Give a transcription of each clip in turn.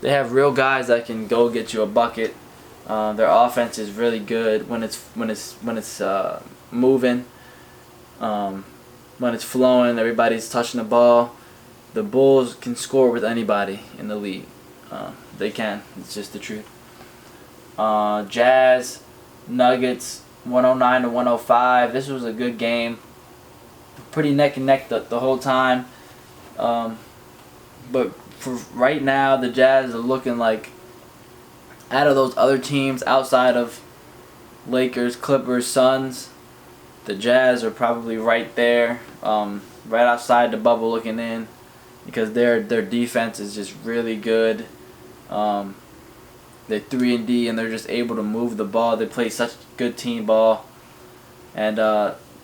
They have real guys that can go get you a bucket. Their offense is really good when it's moving, when it's flowing. Everybody's touching the ball. The Bulls can score with anybody in the league. They can. It's just the truth. Jazz, Nuggets, 109 to 105. This was a good game. Pretty neck and neck the whole time. But for right now, the Jazz are looking like, out of those other teams outside of Lakers, Clippers, Suns, the Jazz are probably right there, right outside the bubble looking in, because their defense is just really good. They're 3-D and they're just able to move the ball. They play such good team ball, and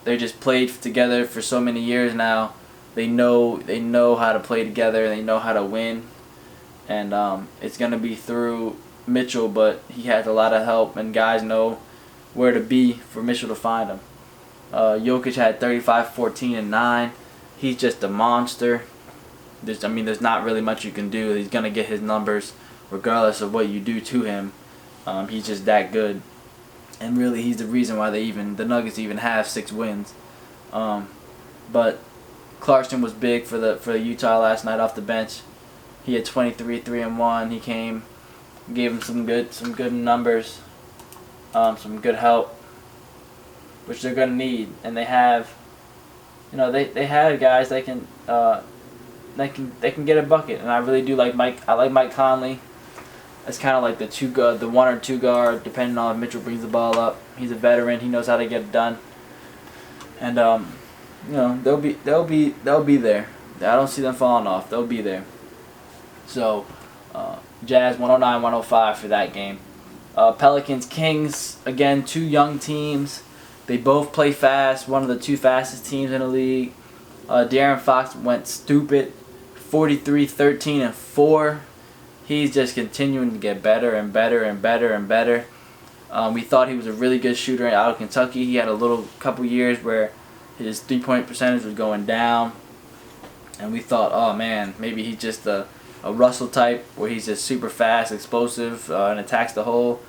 they just played together for so many years now. They know how to play together. They know how to win, and it's gonna be through Mitchell, but he has a lot of help, and guys know where to be for Mitchell to find him. Jokic had 35, 14, and 9. He's just a monster. There's not really much you can do. He's gonna get his numbers regardless of what you do to him. He's just that good, and really he's the reason why the Nuggets even have 6 wins. But Clarkson was big for Utah last night off the bench. He had 23, 3 and 1. He came, gave him some good numbers, some good help, which they're gonna need. And they have, they had guys that can get a bucket. And I really do like Mike. I like Mike Conley. That's kind of like the 1 or 2 guard, depending on if Mitchell brings the ball up. He's a veteran. He knows how to get it done. And they'll be there. I don't see them falling off. They'll be there. So, Jazz 109-105 for that game. Pelicans Kings, again, 2 young teams. They both play fast. One of the 2 fastest teams in the league. De'Aaron Fox went stupid, 43, 13, and 4. He's just continuing to get better and better and better and better. We thought he was a really good shooter out of Kentucky. He had a couple years where his 3-point percentage was going down, and we thought, oh man, maybe he's just a Russell type where he's just super fast, explosive, and attacks the hole.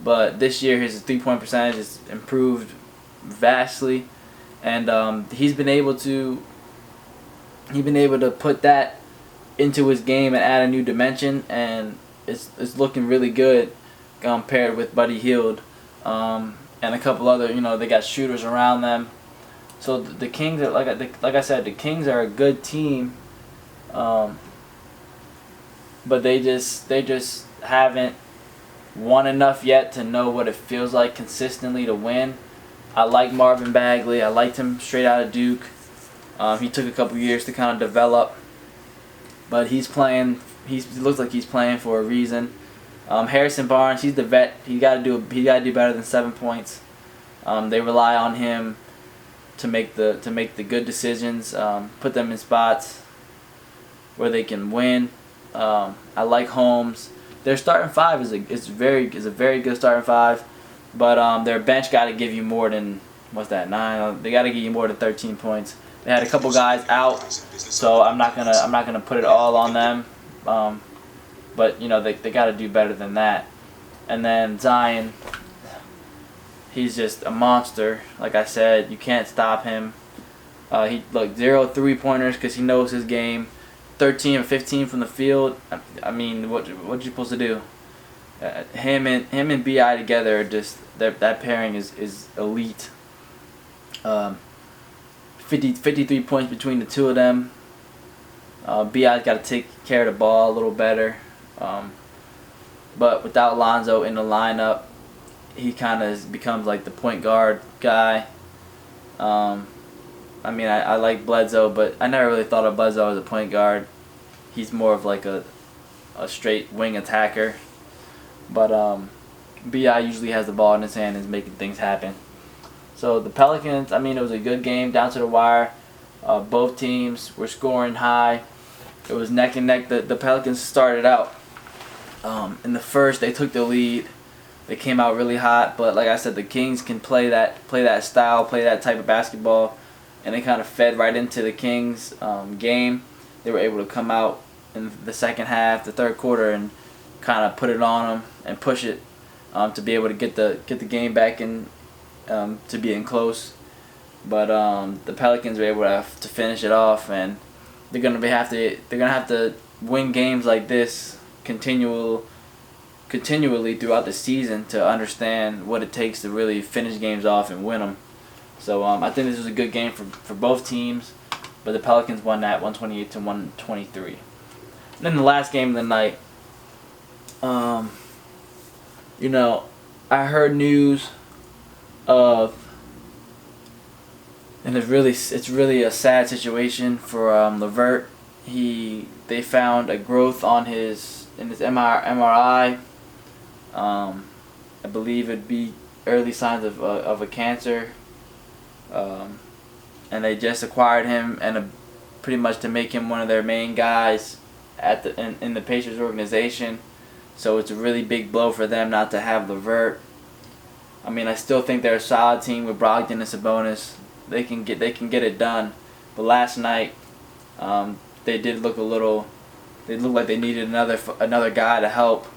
But this year his 3-point percentage has improved vastly, and he's been able to put that into his game and add a new dimension, and it's looking really good paired with Buddy Hield, and a couple other, they got shooters around them. So the Kings are, like I said, the Kings are a good team, but they just haven't won enough yet to know what it feels like consistently to win. I like Marvin Bagley. I liked him straight out of Duke. He took a couple years to kind of develop, but he's playing. He looks like he's playing for a reason. Harrison Barnes, he's the vet. He got to do better than 7 points. They rely on him to make the good decisions, put them in spots where they can win. I like Holmes. Their starting 5 is a very good starting 5, but their bench got to give you more than 9. They got to give you more than 13 points. They had a couple guys out, so I'm not gonna put it all on them. But they got to do better than that. And then Zion, he's just a monster. Like I said, you can't stop him. He 0 3-pointers because he knows his game. 13 and 15 from the field. I mean, what you supposed to do? Him and Bi together are just that pairing is elite. 53 points between the 2 of them. Bi's got to take care of the ball a little better. But without Lonzo in the lineup, he kind of becomes like the point guard guy. I like Bledsoe, but I never really thought of Bledsoe as a point guard. He's more of like a straight wing attacker. But Bi usually has the ball in his hand and is making things happen. So the Pelicans, it was a good game down to the wire. Both teams were scoring high. It was neck and neck. The Pelicans started out. In the first, they took the lead. They came out really hot, but like I said, the Kings can play that style, play that type of basketball, and they kind of fed right into the Kings game. They were able to come out in the second half, the third quarter, and kind of put it on them and push it to be able to get the game back in to being close. But the Pelicans were able to finish it off, and they're gonna have to win games like this continually throughout the season to understand what it takes to really finish games off and win them. So I think this was a good game for both teams, but the Pelicans won that 128 to 123. And then the last game of the night, I heard news of, and it's really a sad situation for LeVert. They found a growth in his MRI. I believe it'd be early signs of a cancer. And they just acquired him and pretty much to make him one of their main guys in the Pacers organization. So it's a really big blow for them not to have LeVert. I mean, I still think they're a solid team with Brogdon and Sabonis. They can get it done. But last night, they did look They looked like they needed another guy to help,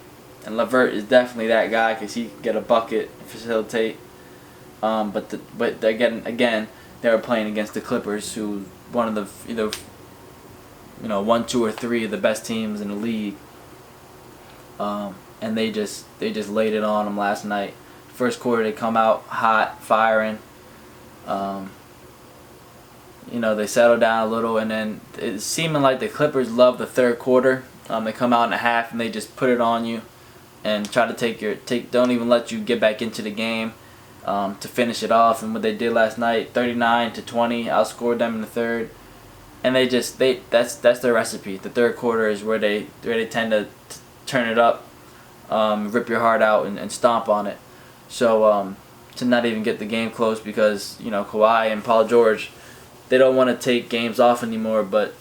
and LeVert is definitely that guy because he can get a bucket, facilitate. But again, they were playing against the Clippers, who one of the either 1, 2, or 3 of the best teams in the league. And they just laid it on them last night. First quarter they come out hot, firing. They settle down a little, and then it's seeming like the Clippers love the third quarter. They come out in a half and they just put it on you, and try to don't even let you get back into the game to finish it off. And what they did last night, 39-20, outscored them in the third. And that's their recipe. The third quarter is where they tend to turn it up, rip your heart out and stomp on it. So to not even get the game close because Kawhi and Paul George, they don't want to take games off anymore. But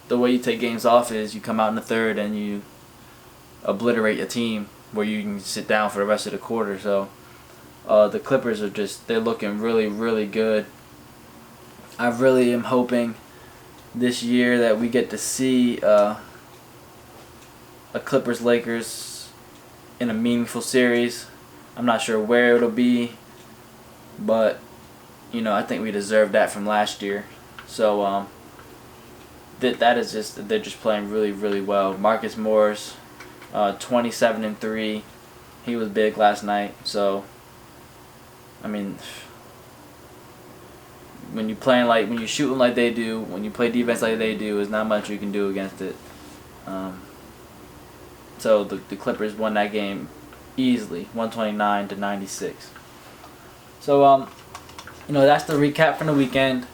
the way you take games off is you come out in the third and you obliterate your team where you can sit down for the rest of the quarter. So the Clippers they're looking really, really good. I really am hoping this year that we get to see a Clippers-Lakers in a meaningful series. I'm not sure where it'll be, but I think we deserve that from last year. So they're just playing really, really well. Marcus Morris, 27-3. He was big last night. So I mean, when you're shooting like they do, when you play defense like they do, there's not much you can do against it. So the Clippers won that game easily, 129-96. So that's the recap from the weekend.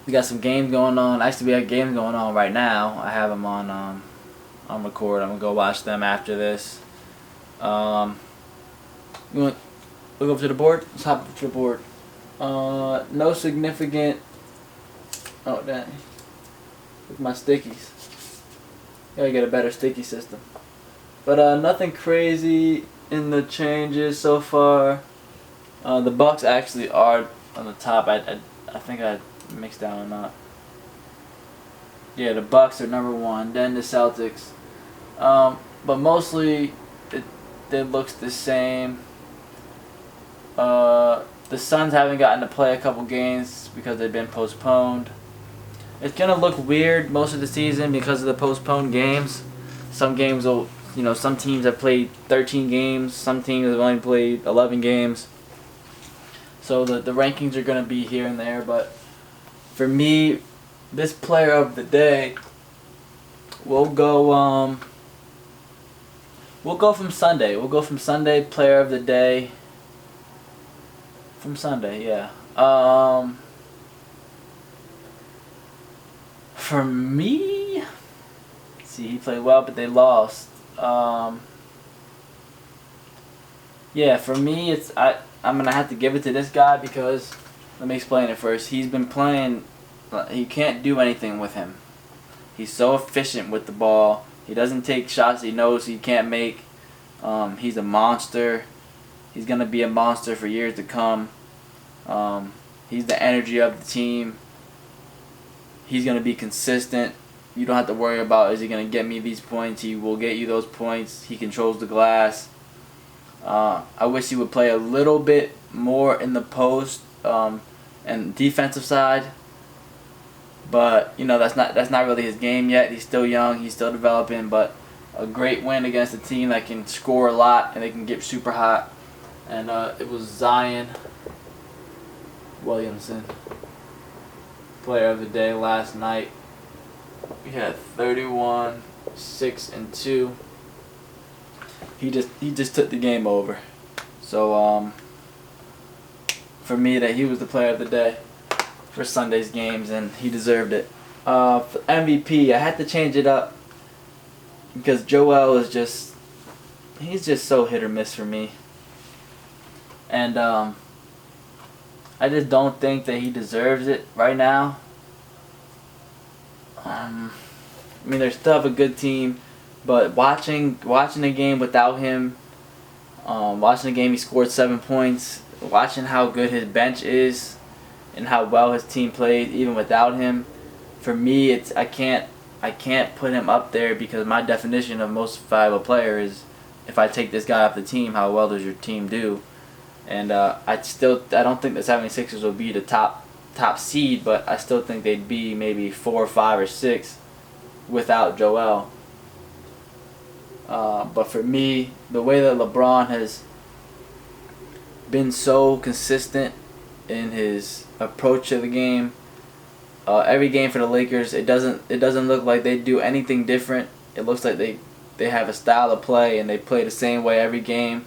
We got some games going on. Actually, we have games going on right now. I have them on record. I'm gonna go watch them after this. We'll go up to the board. Let's hop up to the board. No significant. Oh dang! Look at my stickies. Gotta get a better sticky system. But nothing crazy in the changes so far. The Bucks actually are on the top. I think I mixed that one up. Yeah, the Bucks are number 1. Then the Celtics. But mostly it looks the same. The Suns haven't gotten to play a couple games because they've been postponed. It's gonna look weird most of the season because of the postponed games. Some games will, some teams have played 13 games. Some teams have only played 11 games. So the rankings are gonna be here and there. But for me, this player of the day, we'll go from Sunday. We'll go from Sunday player of the day. From Sunday, yeah. For me, see, he played well, but they lost. Yeah, for me, I'm gonna have to give it to this guy because let me explain it first. He's been playing. You can't do anything with him. He's so efficient with the ball. He doesn't take shots he knows he can't make. He's a monster. He's gonna be a monster for years to come. He's the energy of the team. He's gonna be consistent. You don't have to worry about, is he going to get me these points? He will get you those points. He controls the glass. I wish he would play a little bit more in the post and defensive side. But that's not really his game yet. He's still young. He's still developing. But a great win against a team that can score a lot and they can get super hot. And it was Zion Williamson, player of the day last night. He had 31, 6, and 2. He just took the game over. So for me, that he was the player of the day for Sunday's games, and he deserved it. For MVP, I had to change it up because Joel is he's just so hit or miss for me. And I just don't think that he deserves it right now. I mean, they still have a good team, but watching the game without him, watching the game he scored 7 points, watching how good his bench is, and how well his team played even without him, for me I can't put him up there because my definition of most valuable player is if I take this guy off the team, how well does your team do? And I don't think the 76ers will be the top seed, but I still think they'd be maybe 4, 5, or 6 without Joel. But for me, the way that LeBron has been so consistent in his approach to the game, every game for the Lakers, it doesn't look like they do anything different. It looks like they have a style of play and they play the same way every game.